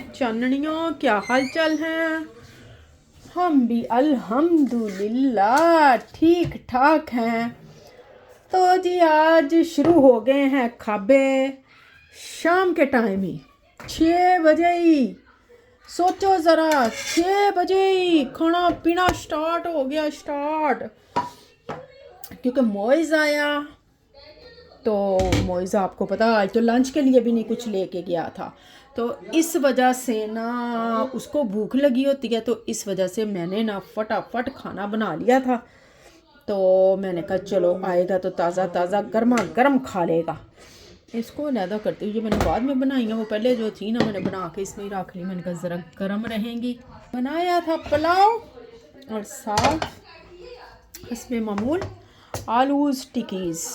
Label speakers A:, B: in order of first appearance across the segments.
A: चाननियों, क्या हाल चाल है? हम भी अल्हम्दुलिल्लाह ठीक ठाक हैं। तो जी आज शुरू हो गए हैं खाबे शाम के टाइम ही 6 बजे ही। सोचो ज़रा 6 बजे ही खाना पीना स्टार्ट हो गया क्योंकि मोइज़ आया। तो मोइज़ आपको पता आज तो लंच के लिए भी नहीं कुछ लेके गया था, तो इस वजह से ना उसको भूख लगी होती है, तो इस वजह से मैंने ना फटाफट खाना बना लिया था। तो मैंने कहा चलो आएगा तो ताज़ा ताज़ा गर्मा गर्म खा लेगा। इसको अलहदा करती हूँ, ये मैंने बाद में बनाई है, वो पहले जो थी ना मैंने बना के इसमें ही रख ली। मैंने कहा ज़रा गर्म रहेंगी। बनाया था पुलाव और साथ इसमें मामूल आलूज़ टिक्कीज़।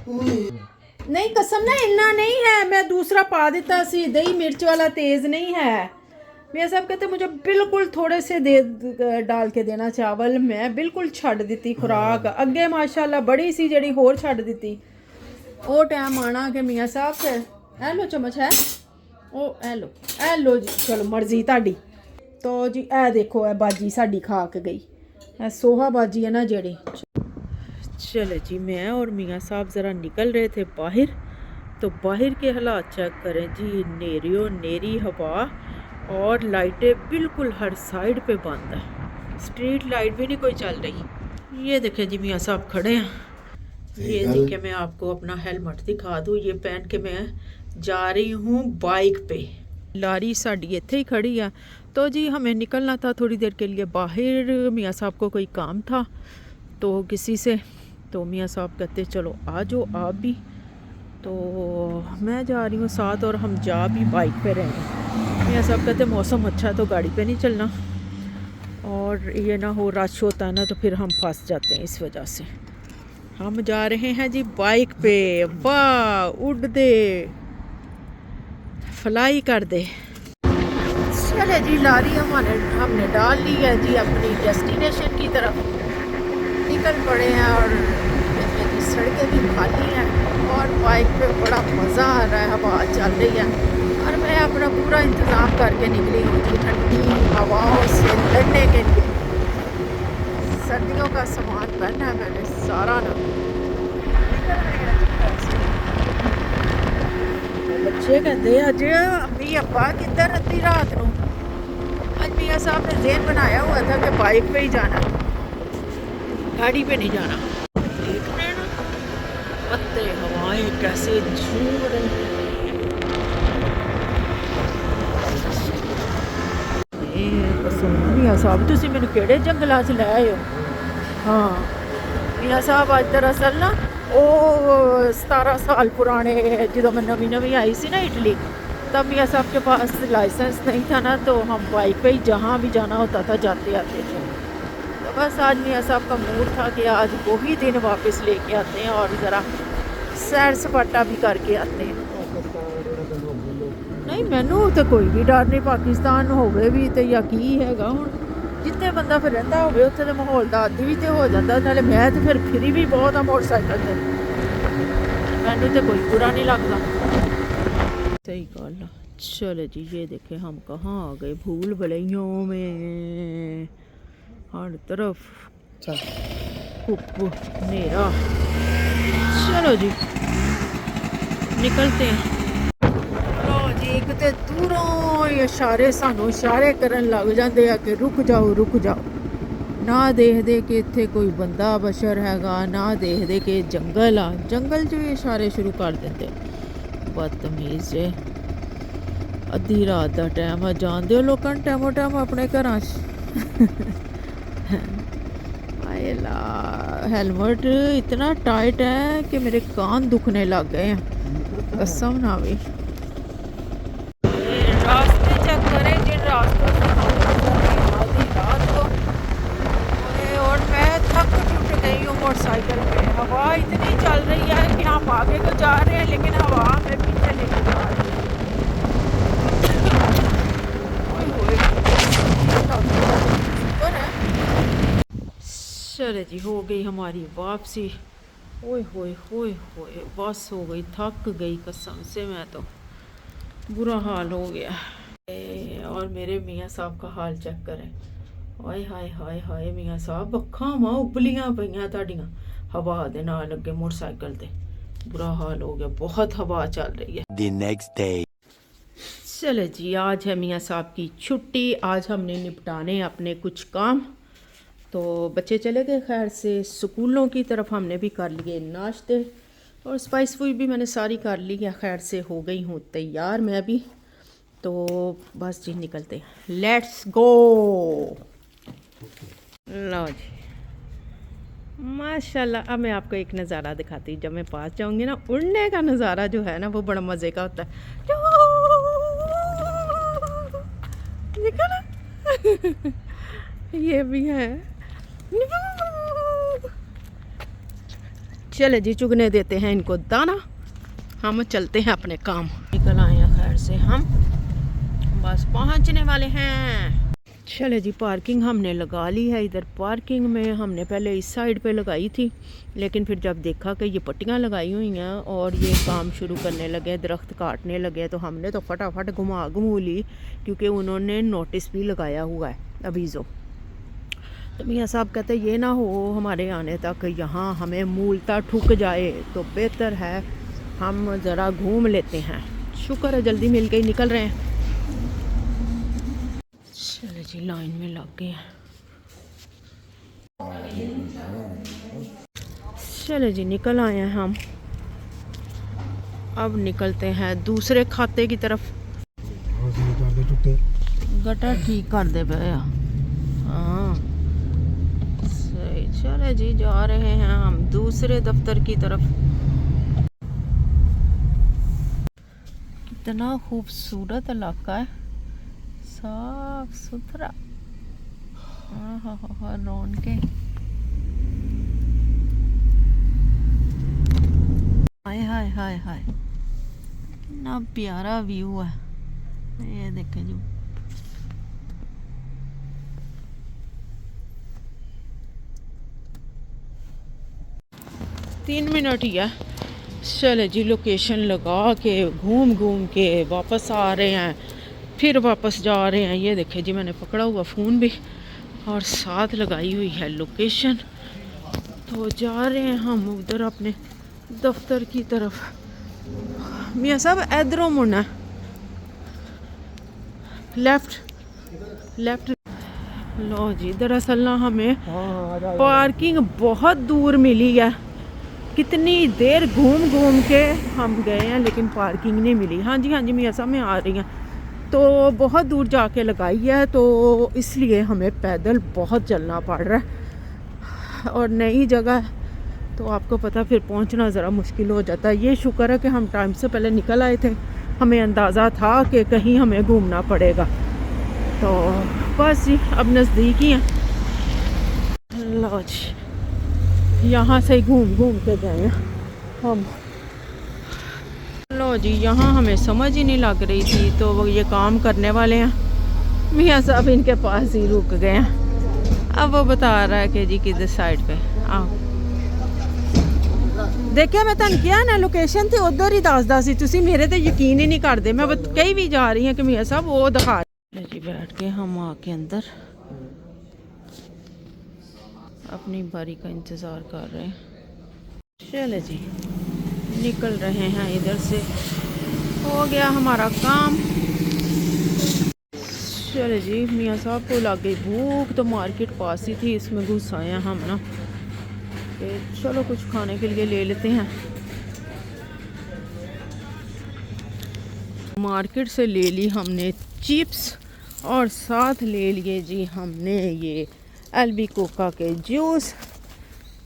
A: नहीं कसम ना इन्ना नहीं है, मैं दूसरा पा देता सी, दही मिर्च वाला तेज़ नहीं है। मेरे साहब कहते मुझे बिल्कुल थोड़े से दे डाल के देना चावल। मैं बिल्कुल छड़ दी खुराक अगे माशाल्लाह बड़ी सी जड़ी होर छड़ दी। वो टाइम आना कि मियाँ साहब से ए लो चम्मच है ओ ए लो जी, चलो मर्जी ताड़ी। तो जी ए देखो ए बाजी साड़ी खा के गई, ए सोहा बाजी है ना जेड़ी। चले जी मैं और मियाँ साहब ज़रा निकल रहे थे बाहर, तो बाहर के हालात चेक करें जी। नेरियो नेरी हवा और लाइटें बिल्कुल हर साइड पे बंद है, स्ट्रीट लाइट भी नहीं कोई चल रही। ये देखें जी मियाँ साहब खड़े हैं। ये देखिए मैं आपको अपना हेलमेट दिखा दूँ, ये पहन के मैं जा रही हूँ बाइक पे। लारी साड़ी इत्थे ही खड़ी है। तो जी हमें निकलना था थोड़ी देर के लिए बाहर, मियाँ साहब को कोई काम था तो किसी से, तो मियाँ साहब कहते चलो आ जाओ आप भी। तो मैं जा रही हूँ साथ और हम जा भी बाइक पे रहे हैं। मियाँ साहब कहते मौसम अच्छा है तो गाड़ी पे नहीं चलना, और ये ना हो रश होता है ना तो फिर हम फंस जाते हैं, इस वजह से हम जा रहे हैं जी बाइक पे। वाह उड़ दे फ्लाई कर दे। चले जी लारी हमने डाल ली है जी अपनी डेस्टिनेशन की तरफ, निकल पड़े हैं। और सड़कें भी खाली हैं और बाइक पे बड़ा मज़ा आ रहा है, हवा चल रही है। और मैं अपना पूरा इंतज़ाम करके निकली हूँ जी ठंडी हवाओं से लड़ने के लिए। सर्दियों का सामान पहना है मैंने सारा ना। बच्चे कहते अज अम्मी अब्बा किधर अद्धी रात को। अज मियाँ साहब ने ज़हन बनाया हुआ था कि बाइक पे ही जाना, गाड़ी पे नहीं जाना। देख रहे हैं ना पत्ते हवाएं कैसे झूम रही हैं। मियाँ साहब तुसी मैनू केड़े जंगलों च लै आए हो? हाँ मियाँ साहब अज दरअसल ना वो 17 साल पुराने जो मैं नवी नवी आई सी ना इटली, तब मियाँ साहब के पास लाइसेंस नहीं था ना, तो हम बाइक पे ही जहाँ भी जाना होता था जाते आते थे। तो बस आज मियाँ साहब का मूड था कि आज वही दिन वापस लेके आते हैं और ज़रा सैर सपाटा भी करके आते हैं। नहीं मैनू तो कोई भी डर नहीं, पाकिस्तान होवे भी तो या की हैगा हुण जिथे बंदा फिर रहिंदा होवे उत्थे तो माहौल दा आदी भी तो हो जाता। नाले मैं तो फिर फिरी भी बहुत आ मोटरसाइकिल से, मैनू तो कोई बुरा नहीं लगता। सही गल। चलो जी ये देखे हम कहाँ आ गए, भूल भुलैयों में। हर तरफ धुप अंधेरा। चलो जी निकलते हैं। एक तो दूरों इशारे सानू इशारे करन लग जाते हैं कि रुक जाओ। ना देखते कि इत्थे कोई बंदा बशर हैगा, ना देखते कि जंगल आ, जंगल च भी इशारे शुरू कर देते। बदतमीज जे अद्धी रात का टाइम है, जान दो लोगों टाइमो टाइम अपने घर। हेलमेट इतना टाइट है कि मेरे कान दुखने लग गए हैं कसम ना भी। रास्ते चेक करें जिन रास्तों से आधी रात को, और मैं थक टूट गई हूँ मोटरसाइकिल पे। हवा इतनी चल रही है कि हम आगे तो जा रहे हैं लेकिन हवा हमें पीछे लेके जा रही है। चले जी हो गई हमारी वापसी। ओए होए बस हो गई, थक गई कसम से, मैं तो बुरा हाल हो गया। और मेरे मियाँ साहब का हाल चेक करें। हाय हाय हाय हाय मियाँ साहब, अखां मां उबलियां पईयां ताड़ियां हवा दे नाल अगे मोटरसाइकिल ते। बुरा हाल हो गया, बहुत हवा चल रही है।
B: The next day.
A: चले जी, आज है मियाँ साहब की छुट्टी। आज हमने निपटाने अपने कुछ काम। तो बच्चे चले गए खैर से स्कूलों की तरफ, हमने भी कर लिए नाश्ते और स्पाइस फूड भी मैंने सारी कर ली है। खैर से हो गई हूँ तैयार मैं भी। तो बस जी निकलते हैं, लेट्स गो। लो जी, माशाल्लाह। अब मैं आपको एक नज़ारा दिखाती हूँ, जब मैं पास जाऊँगी ना, उड़ने का नज़ारा जो है ना वो बड़ा मज़े का होता है। देखा ना ये भी है। चले जी, चुगने देते हैं इनको दाना, हम चलते हैं अपने काम। निकल आए हैं खैर से, हम बस पहुंचने वाले हैं। चले जी, पार्किंग हमने लगा ली है। इधर पार्किंग में हमने पहले इस साइड पे लगाई थी, लेकिन फिर जब देखा कि ये पट्टियाँ लगाई हुई हैं और ये काम शुरू करने लगे, दरख्त काटने लगे, तो हमने तो फटाफट घुमा ली, क्योंकि उन्होंने नोटिस भी लगाया हुआ है अवीज़ो। तो मियाँ साहब कहते ये ना हो हमारे आने तक यहाँ हमें मूलता ठुक जाए, तो बेहतर है हम ज़रा घूम लेते हैं। शुक्र है जल्दी मिल गई, निकल रहे हैं। चलो जी, लाइन में लग गए हैं। चलो जी, निकल आए हैं हम। अब निकलते हैं दूसरे खाते की तरफ। गटर ठीक कर दे भैया। हाँ सही। चलो जी, जा रहे हैं हम दूसरे दफ्तर की तरफ। कितना खूबसूरत इलाका है, साफ सुथरा। रौनकें, हाय हाय हाय हाय, कितना प्यारा व्यू है। ये देखें जी, तीन मिनट ही है। चले जी, लोकेशन लगा के घूम के वापस आ रहे हैं, फिर वापस जा रहे हैं। ये देखे जी, मैंने पकड़ा हुआ फ़ोन भी और साथ लगाई हुई है लोकेशन। तो जा रहे हैं हम उधर अपने दफ्तर की तरफ। मियाँ साहब इधरों मुड़ना, लेफ्ट। लो जी, दरअसल ना हमें पार्किंग बहुत दूर मिली है। कितनी देर घूम के हम गए हैं, लेकिन पार्किंग नहीं मिली। हाँ जी मियाँ साहब, मैं आ रही हैं। तो बहुत दूर जाके लगाई है, तो इसलिए हमें पैदल बहुत चलना पड़ रहा है और नई जगह है, तो आपको पता फिर पहुंचना ज़रा मुश्किल हो जाता है। ये शुक्र है कि हम टाइम से पहले निकल आए थे, हमें अंदाज़ा था कि कहीं हमें घूमना पड़ेगा। तो बस जी, अब नज़दीक ही हैं। लो जी, यहाँ से घूम के गए हैं हम। लो जी, यहाँ हमें समझ ही नहीं लग रही थी, तो वो ये काम करने वाले हैं मियाँ साहब, इनके पास ही रुक गए हैं। अब वो बता रहा है कि जी किधर साइड पे आओ। देखिए मैं तुम किया ना, लोकेशन थी उधर ही दस ही, तुसी मेरे ते यकीन ही नहीं करते। मैं कहीं भी जा रही हूँ कि मियाँ साहब वो दिखा जी। बैठ के हम आके अंदर अपनी बारी का इंतज़ार कर रहे हैं। चले जी, निकल रहे हैं इधर से, हो गया हमारा काम। चले जी, मियाँ साहब को लग गई भूख, तो मार्केट पास ही थी, इसमें घुस आए हैं हम ना, कि चलो कुछ खाने के लिए ले लेते हैं। मार्केट से ले ली हमने चिप्स और साथ ले लिए जी हमने ये एलबी कोका के जूस।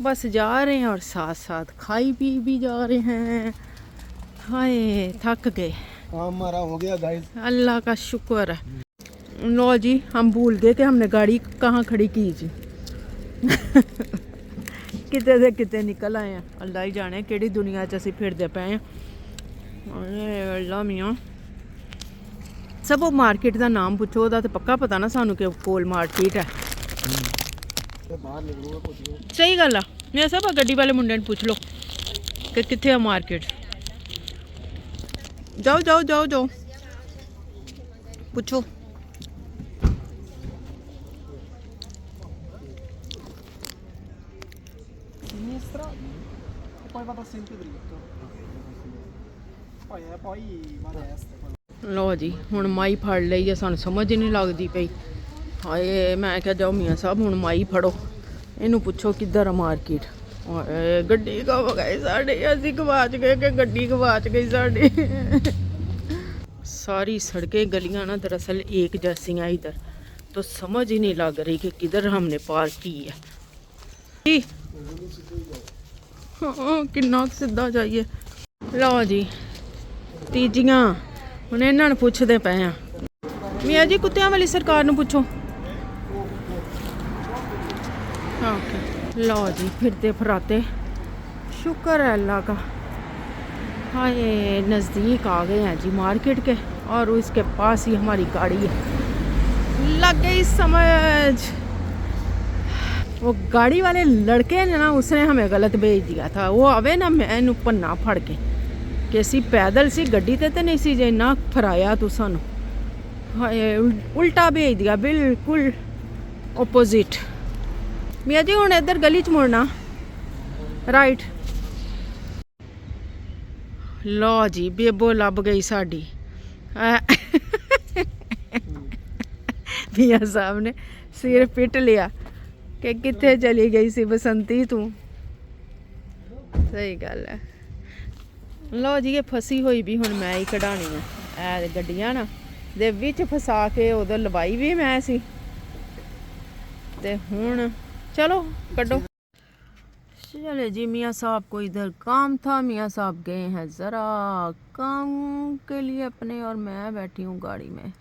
A: बस जा रहे हैं और साथ साथ खाई पी भी जा रहे हैं। हाय थक गए,
C: काम हमारा हो गया गाइस,
A: अल्लाह का शुक्र है। लो जी, हम भूल गए कि हमने गाड़ी कहाँ खड़ी की जी। किते से किते निकल आए हैं, अल्लाह ही जाने केड़ी दुनिया च असीं फिरदे पे हैं। अल्लाह मियाँ, सब वो मार्केट का नाम पुछो, ओहदा ते पक्का पता ना सानू कि कोल मार्केट है। सही गल आ, मैं सब गड्डी वाले मुंडे ने पूछ लो कि कित्थे है मार्केट। जाओ पूछो।
C: E poi vado a sempre dritto. Poi vado a est.
A: ਲੋ ਜੀ ਹੁਣ ਮਾਈ ਫੜ ਲਈ ਆ, ਸਾਨੂੰ ਸਮਝ ਨਹੀਂ ਲੱਗਦੀ ਪਈ। ਹਾਏ ਮੈਂ ਕਿਹਾ ਜਾਓ ਮੀਆਂ ਸਾਹਿਬ ਹੁਣ ਮਾਈ ਫੜੋ, ਇਹਨੂੰ ਪੁੱਛੋ ਕਿੱਧਰ ਆ ਮਾਰਕੀਟ। ਹਾਏ ਗੱਡੀ ਗਵਾ ਗਈ ਸਾਡੀ, ਅਸੀਂ ਗਵਾਚ ਗਏ ਕਿ ਗੱਡੀ ਗਵਾਚ ਗਈ ਸਾਡੀ। सारी सड़कें गलियां ना दरअसल एक जैसी हैं इधर, तो समझ ही नहीं लग रही कि किधर हमने पार्क की है। हाँ किन्ना सीधा जाइए। लो जी तीजियां हुण इन्हां नूं पुछदे पए आ, मियाँ जी कुत्तियां वाली सरकार नूं पुछो। ओके लो जी फिरते फराते, शुक्र है अल्लाह का। हाँ ये नज़दीक आ गए हैं जी मार्केट के, और उसके पास ही हमारी गाड़ी है। लग गई समझ। वो गाड़ी वाले लड़के ने ना, उसने हमें गलत भेज दिया था। वो आवे ना मैं इनू पन्ना फड़ के कि असी पैदल सी गड्डी ते नहीं सी जे ना फराया तू सानू। हाँ ये उल्टा भेज दिया, बिल्कुल ओपोजिट। मियाँ जी हुण इधर गली च मुड़ना राइट। लो जी बेबो लभ गई साड़ी। मियाँ साहब ने सिर पिट लिया कि कित्थे चली गई सी बसंती तू। सही गल है। लो जी ये फसी हुई भी हुण मैं ही कढ़ानी है। गड्डियां ना दे विच फसा के उधर लवाई भी मैं सी, ते हुण चलो कड्डो। चले जी मियाँ साहब को इधर काम था, मियाँ साहब गए हैं ज़रा काम के लिए अपने, और मैं बैठी हूँ गाड़ी में।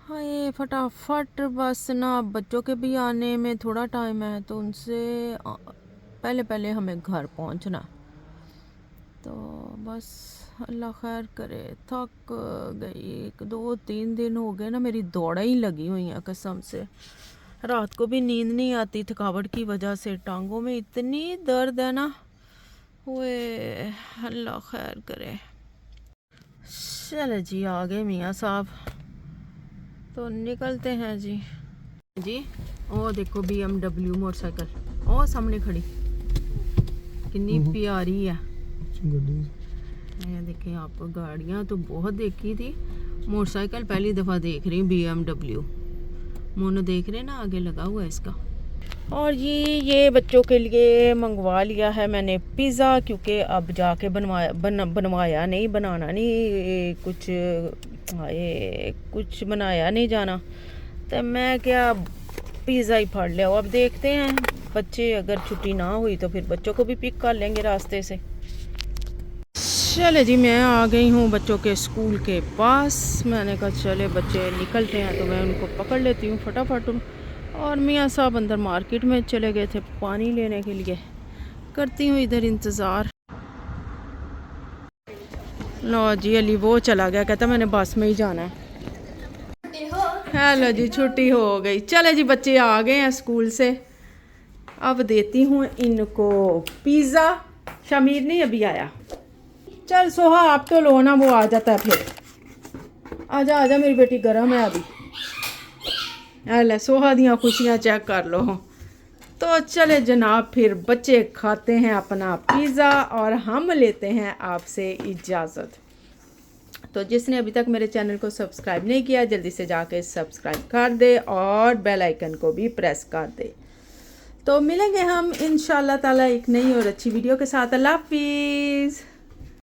A: हाय फटाफट बस ना, बच्चों के भी आने में थोड़ा टाइम है, तो उनसे पहले हमें घर पहुँचना। तो बस अल्लाह खैर करे। थक गई, 2-3 दिन हो गए ना मेरी दौड़ा ही लगी हुई है कसम से। रात को भी नींद नहीं आती थकावट की वजह से, टांगों में इतनी दर्द है ना। ओए अल्लाह खैर करे। चले जी आ गए मियाँ साहब, तो निकलते हैं जी। जी ओ देखो BMW मोटरसाइकिल, ओ सामने खड़ी कितनी प्यारी है। ये देखें आप, गाड़ियाँ तो बहुत देखी थी, मोटरसाइकिल पहली दफ़ा देख रही हूँ BMW। मोनो देख रहे ना आगे लगा हुआ है इसका। और ये बच्चों के लिए मंगवा लिया है मैंने पिज़्ज़ा, क्योंकि अब जाके बनवाया नहीं, बनाना नहीं कुछ बनाया नहीं जाना, तो मैं क्या पिज़्ज़ा ही फाड़ लिया। अब देखते हैं, बच्चे अगर छुट्टी ना हुई तो फिर बच्चों को भी पिक कर लेंगे रास्ते से। चले जी मैं आ गई हूँ बच्चों के स्कूल के पास। मैंने कहा चले बच्चे निकलते हैं तो मैं उनको पकड़ लेती हूँ फटाफट। और मियाँ साहब अंदर मार्केट में चले गए थे पानी लेने के लिए, करती हूँ इधर इंतज़ार। लो जी अली वो चला गया, कहता मैंने बस में ही जाना है। हेलो जी छुट्टी हो गई। चले जी बच्चे आ गए हैं स्कूल से, अब देती हूँ इनको पिज़्ज़ा। शमीर नहीं अभी आया। चल सोहा आप तो लो ना, वो आ जाता है फिर। आजा आजा मेरी बेटी, गर्म है अभी। अल्लाह सोहा दियाँ खुशियाँ चेक कर लो। तो चले जनाब फिर बच्चे खाते हैं अपना पिज़्ज़ा और हम लेते हैं आपसे इजाज़त। तो जिसने अभी तक मेरे चैनल को सब्सक्राइब नहीं किया जल्दी से जाके सब्सक्राइब कर दे और बेल आइकन को भी प्रेस कर दे। तो मिलेंगे हम इंशाल्लाह ताला एक नई और अच्छी वीडियो के साथ। अल्लाह हाफिज़।